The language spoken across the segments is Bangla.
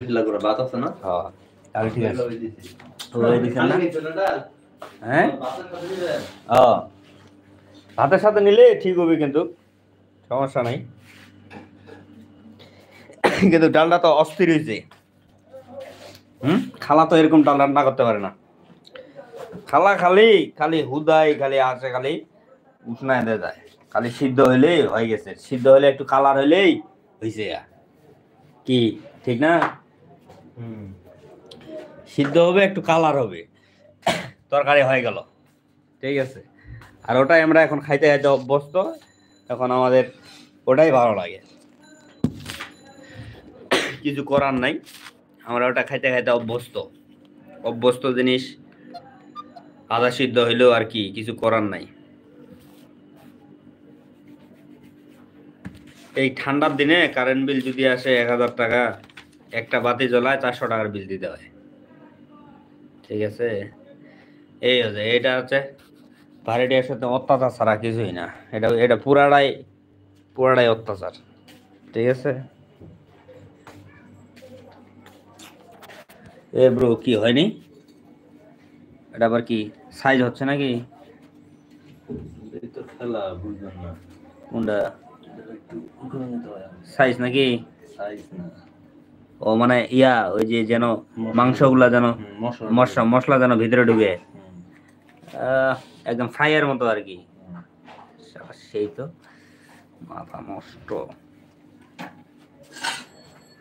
লাগরা ভাত আছে না? হ্যাঁ তাহলে ঠিক আছে। তো এই দিছেন না? হ্যাঁ ভাতের সাথে নিলে ঠিক হবে, কিন্তু সমস্যা নাই। কিন্তু ডালটা তো অস্থির হয়েছে। খালা তো এরকম ডাল রান্না করতে পারে না। খালা খালি খালি হুদাই খালি আসে, খালি উষ্ণায় দিয়ে যায়। খালি সিদ্ধ হইলেই হয়ে গেছে, সিদ্ধ হইলে একটু কালার হইলেই হয়েছে। কি ঠিক না? সিদ্ধ হবে, একটু কালার হবে, তরকারি হয়ে গেল, ঠিক আছে। আর ওটাই আমরা এখন খাইতে খাইতে অভ্যস্ত, এখন আমাদের ওটাই ভালো লাগে, কিছু করার নাই। আমরা ওটা খাইতে খাইতে অভ্যস্ত, অভ্যস্ত জিনিস আধা সিদ্ধ হইলেও আর কি কিছু করার নাই। এই ঠান্ডার দিনে কারেন্ট বিল যদি আসে 1000 টাকা, একটা বাতি জ্বলায় 400 টাকার বিল দিতে হয়, ঠিক আছে। এই হচ্ছে, এটা হচ্ছে ভাড়াটিয়ার সাথে অত্যাচার ছাড়া কিছুই না। এটা এটা পুরাটাই অত্যাচার, ঠিক আছে। এ ব্রো কি হয়নি? এটা আবার কি সাইজ হচ্ছে নাকি? খেলা বুঝলাম না কোনটা একটু করে নিতে হয়। সাইজ নাকি? সাইজ না, ও মানে ইয়া ওই যে যেন মাংসগুলা যেন মশলা যেন ভিতরে ঢুকে, একদম ফ্রাইয়ের মতো আর কি। সেই তো মাথা নষ্ট।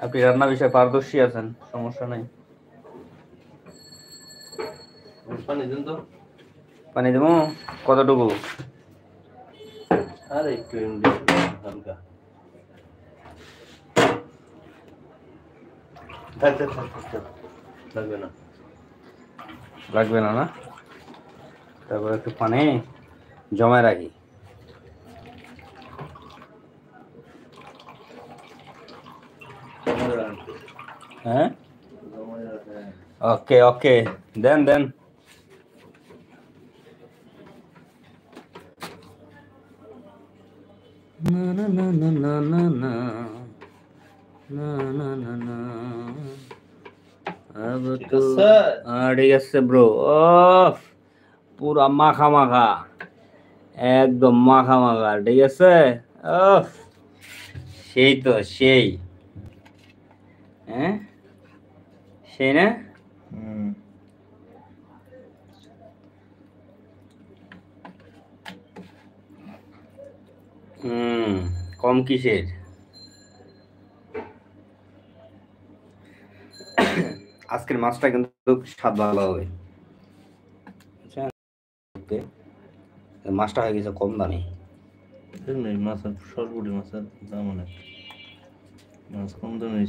আপনি রান্না বিষয়ে পারদর্শী আছেন, সমস্যা নাই। পানি দিন তো। পানি দেবো কতটুকু? আর একটু হালকা লাগবে না, লাগবে না না? তারপর একটু পানি জমায় রাখি। হ্যাঁ ওকে ওকে, দেন দেন। না না না না না না না না না না না ঠিক আছে ব্রো। ও পুরা মাখা মাখা, একদম মাখা মাখা, ঠিক আছে। ও সেই তো সেই, হ্যাঁ সেই না? কম কিসের? আজকের মাছটা কিন্তু স্বাদ ভালো হবে, মাছটা হয়ে গেছে কম দামি। মাছের সরপুরি মাছের দাম অনেক, মাছ কম দামে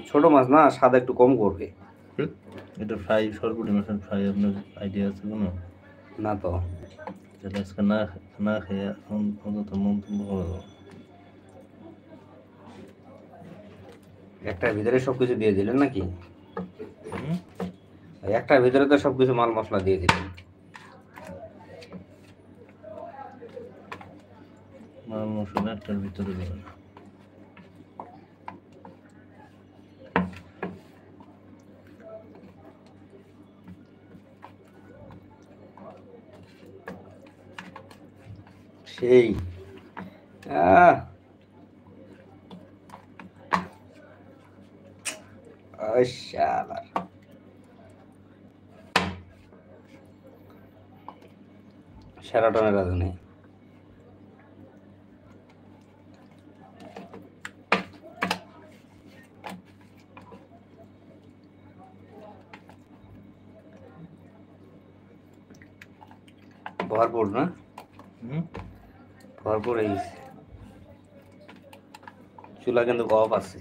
ছোট মাছ না, স্বাদ একটু কম করবে। এটা ফ্রাই, সরপুরি মাছের ফ্রাই আপনার আইডিয়া আছে কোনো? না তো, আজকে না খেয়ে অন্তত মন্তব্য করবো। একটার ভিতরে সবকিছু দিয়ে দিলেন নাকি? একটার ভিতরে তো সবকিছু মাল মশলা দিয়ে দিলেন। মাল মশলা একটার ভিতরে দেবেন। সেই সেরাটনের রাজধানী। ভরপুর না? ভরপুর হয়ে গেছে, চুলা কিন্তু অফ আছে।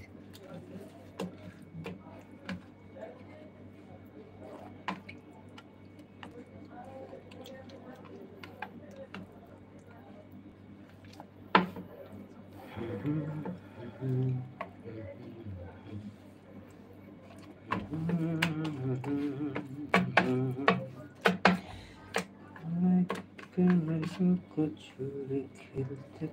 कुछ खेलते